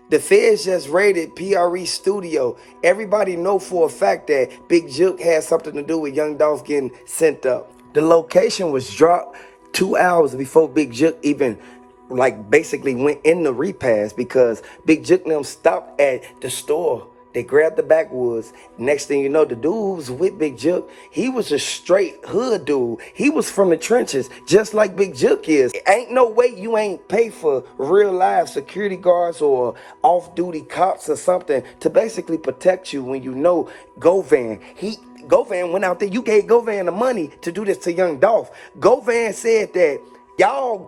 The feds just raided PRE studio. Everybody know for a fact that Big Jook had something to do with Young Dolph getting sent up. The location was dropped 2 hours before Big Jook even basically went in the repass, because Big Jook and them stopped at the store. They grabbed the backwoods. Next thing you know, the dude who was with Big Jook, he was a straight hood dude. He was from the trenches, just like Big Jook is. Ain't no way you ain't pay for real live security guards or off-duty cops or something to basically protect you when you know Govan. Govan went out there. You gave Govan the money to do this to Young Dolph. Govan said that y'all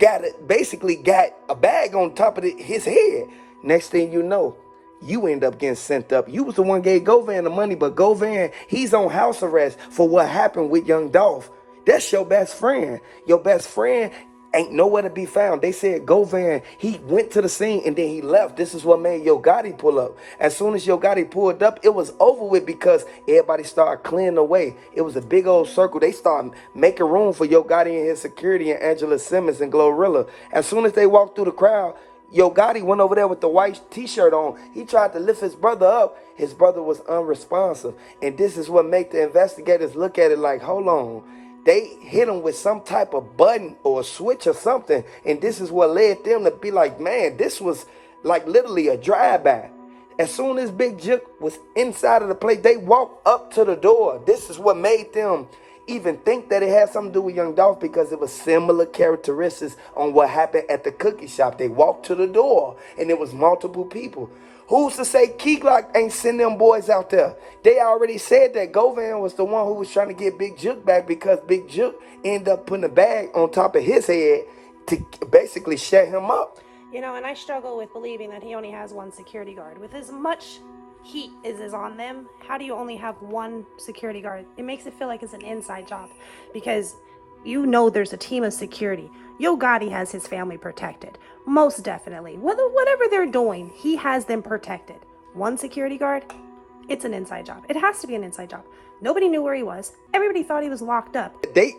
basically got a bag on top of his head. Next thing you know, you end up getting sent up. You was the one gave Govan the money, but Govan, he's on house arrest for what happened with Young Dolph. That's your best friend. Your best friend ain't nowhere to be found. They said Govan, he went to the scene and then he left. This is what made Yo Gotti pull up. As soon as Yo Gotti pulled up, it was over with because everybody started clearing away. It was a big old circle. They started making room for Yo Gotti and his security and Angela Simmons and Glorilla. As soon as they walked through the crowd, Yo Gotti went over there with the white t-shirt on. He tried to lift his brother up. His brother was unresponsive. And this is what made the investigators look at it like, hold on. They hit him with some type of button or a switch or something. And this is what led them to be like, man, this was like literally a drive-by. As soon as Big Jook was inside of the place, they walked up to the door. This is what made them even think that it had something to do with Young Dolph, because it was similar characteristics on what happened at the cookie shop. They walked to the door and it was multiple people. Who's to say Key-Glock ain't send them boys out there? They already said that Govan was the one who was trying to get Big Jook back, because Big Jook ended up putting a bag on top of his head to basically shut him up. You know, and I struggle with believing that he only has one security guard. With as much heat is on them, how do you only have one security guard? It makes it feel like it's an inside job, because you know there's a team of security. Yo Gotti has his family protected, most definitely. Whatever they're doing, he has them protected. One security guard, it's an inside job. It has to be an inside job. Nobody knew where he was. Everybody thought he was locked up. They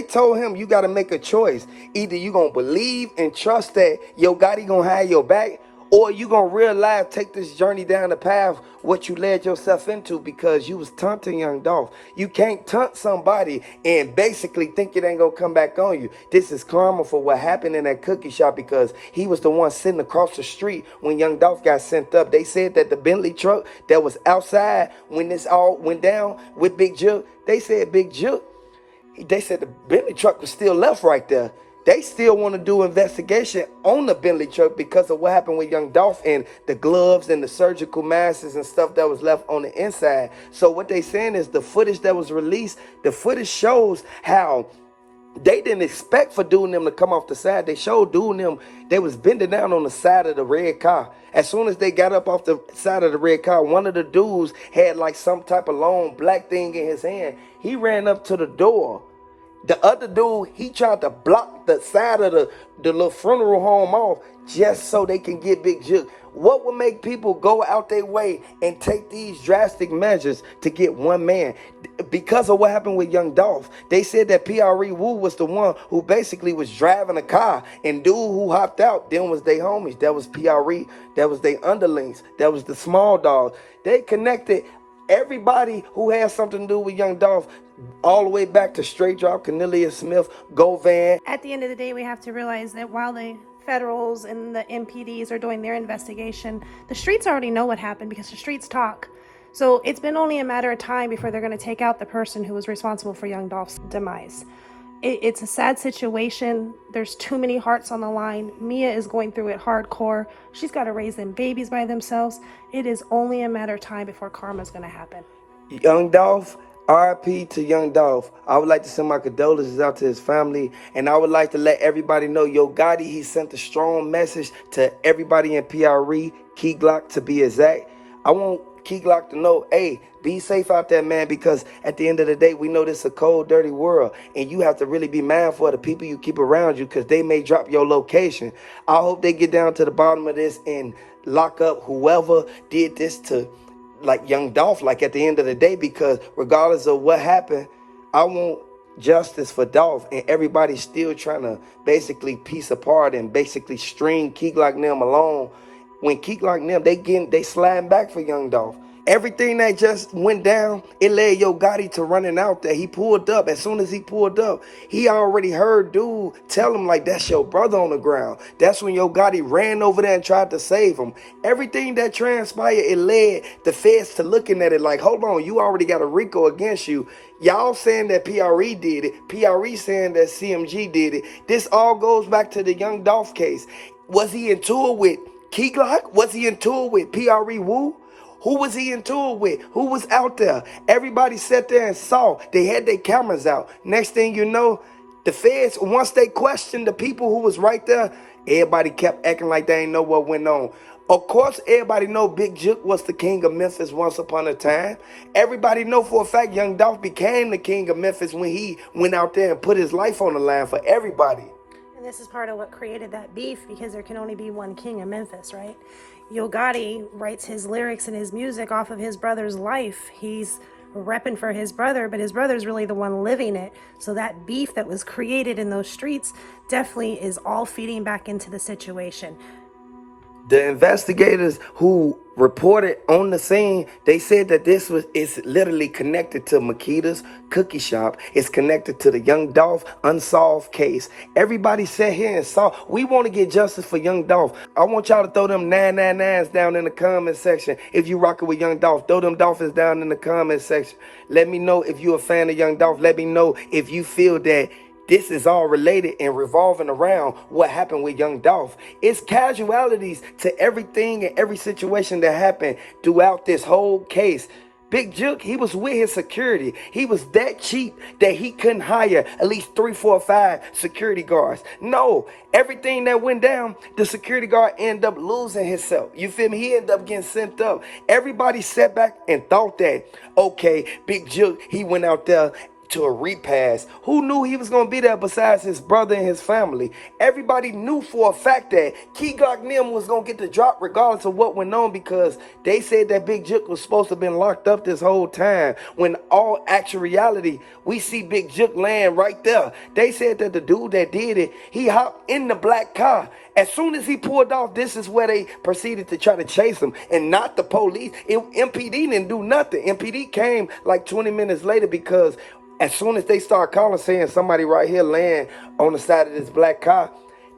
told him, you got to make a choice. Either you gonna believe and trust that Yo Gotti gonna have your back, or you gonna real life take this journey down the path what you led yourself into, because you was taunting Young Dolph. You can't taunt somebody and basically think it ain't gonna come back on you. This is karma for what happened in that cookie shop, because he was the one sitting across the street when Young Dolph got sent up. They said that the Bentley truck that was outside when this all went down with Big Jook, they said the Bentley truck was still left right there. They still want to do investigation on the Bentley truck because of what happened with Young Dolph and the gloves and the surgical masks and stuff that was left on the inside. So what they saying is the footage that was released, the footage shows how they didn't expect for dude and them to come off the side. They showed dude and them, they was bending down on the side of the red car. As soon as they got up off the side of the red car, one of the dudes had like some type of long black thing in his hand. He ran up to the door. The other dude, he tried to block the side of the little funeral home off just so they can get Big Jook. What would make people go out their way and take these drastic measures to get one man? Because of what happened with Young Dolph, they said that PRE Wu was the one who basically was driving a car, and dude who hopped out, them was they homies. That was PRE, that was they underlings, that was the small dog. They connected everybody who had something to do with Young Dolph all the way back to Straight Drop, Cornelius Smith, Govan. At the end of the day, we have to realize that while the federals and the MPDs are doing their investigation, the streets already know what happened, because the streets talk. So it's been only a matter of time before they're going to take out the person who was responsible for Young Dolph's demise. It's a sad situation. There's too many hearts on the line. Mia is going through it hardcore. She's got to raise them babies by themselves. It is only a matter of time before karma's going to happen. Young Dolph, RIP to Young Dolph. I would like to send my condolences out to his family, and I would like to let everybody know Yo Gotti, he sent a strong message to everybody in PRE, Key-Glock to be exact. I want Key-Glock to know, hey, be safe out there, man, because at the end of the day, we know this is a cold, dirty world, and you have to really be mindful of the people you keep around you, because they may drop your location. I hope they get down to the bottom of this and lock up whoever did this to like Young Dolph, like at the end of the day, because regardless of what happened, I want justice for Dolph, and everybody's still trying to basically piece apart and basically string Key-Glock and them along when Keek Lock and them, they sliding back for Young Dolph. Everything that just went down, it led Yo Gotti to running out there. He pulled up. As soon as he pulled up, he already heard dude tell him, like, that's your brother on the ground. That's when Yo Gotti ran over there and tried to save him. Everything that transpired, it led the feds to looking at it like, hold on, you already got a RICO against you. Y'all saying that PRE did it. PRE saying that CMG did it. This all goes back to the Young Dolph case. Was he in tour with Keek Lock? Was he in tour with PRE Woo? Who was he in tour with? Who was out there? Everybody sat there and saw. They had their cameras out. Next thing you know, the feds, once they questioned the people who was right there, everybody kept acting like they ain't know what went on. Of course, everybody know Big Jook was the king of Memphis once upon a time. Everybody know for a fact Young Dolph became the king of Memphis when he went out there and put his life on the line for everybody. And this is part of what created that beef, because there can only be one king of Memphis, right? Yo Gotti writes his lyrics and his music off of his brother's life. He's repping for his brother, but his brother's really the one living it. So that beef that was created in those streets definitely is all feeding back into the situation. The investigators who reported on the scene, they said that it's literally connected to Makita's cookie shop. It's connected to the Young Dolph unsolved case. Everybody sat here and saw. We want to get justice for Young Dolph. I want y'all to throw them 999s down in the comment section. If you rocking with Young Dolph, throw them Dolphins down in the comment section. Let me know if you're a fan of Young Dolph. Let me know if you feel that this is all related and revolving around what happened with Young Dolph. It's casualties to everything and every situation that happened throughout this whole case. Big Jook, he was with his security. He was that cheap that he couldn't hire at least 3, 4, 5 security guards. No, everything that went down, the security guard ended up losing himself. You feel me? He ended up getting sent up. Everybody sat back and thought that, okay, Big Jook, he went out there to a repass. Who knew he was going to be there besides his brother and his family? Everybody knew for a fact that Keek Lock and them was going to get the drop regardless of what went on, because they said that Big Jook was supposed to have been locked up this whole time, when all actual reality, we see Big Jook laying right there. They said that the dude that did it, he hopped in the black car. As soon as he pulled off, this is where they proceeded to try to chase him, and not the police. MPD didn't do nothing. MPD came like 20 minutes later, because as soon as they start calling saying somebody right here laying on the side of this black car,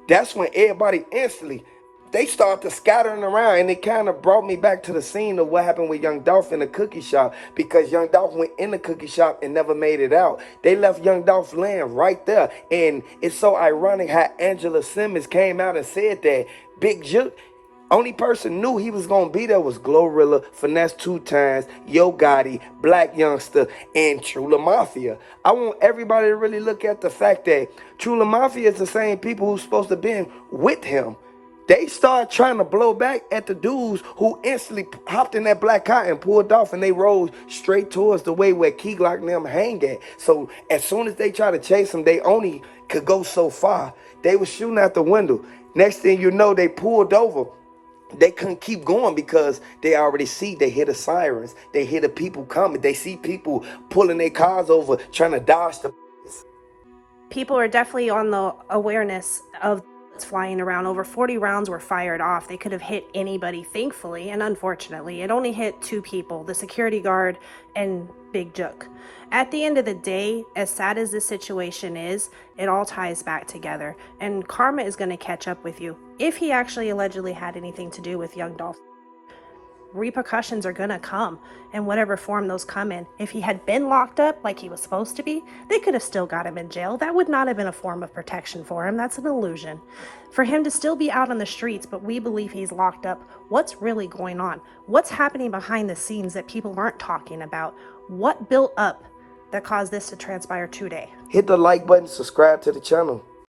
that's when everybody instantly, they start to scattering around, and it kind of brought me back to the scene of what happened with Young Dolph in the cookie shop, because Young Dolph went in the cookie shop and never made it out. They left Young Dolph laying right there, and it's so ironic how Angela Simmons came out and said that Big Jook, only person knew he was going to be there was Glorilla, Finesse 2 Times, Yo Gotti, Black Youngster, and Trula Mafia. I want everybody to really look at the fact that Trula Mafia is the same people who's supposed to been with him. They started trying to blow back at the dudes who instantly hopped in that black car and pulled off, and they rode straight towards the way where Keek Lock and them hang at. So as soon as they tried to chase him, they only could go so far. They were shooting out the window. Next thing you know, they pulled over. They couldn't keep going because they already see, they hear the sirens, they hear the people coming, they see people pulling their cars over, trying to dodge the People are definitely on the awareness of flying around. Over 40 rounds were fired off. They could have hit anybody, thankfully, and unfortunately it only hit 2 people, the security guard and Big Jook. At the end of the day, as sad as this situation is, it all ties back together, and karma is going to catch up with you. If he actually allegedly had anything to do with Young Dolph, repercussions are going to come in whatever form those come in. If he had been locked up like he was supposed to be, they could have still got him in jail. That would not have been a form of protection for him. That's an illusion. For him to still be out on the streets, but we believe he's locked up, what's really going on? What's happening behind the scenes that people aren't talking about? What built up that caused this to transpire today? Hit the like button, subscribe to the channel.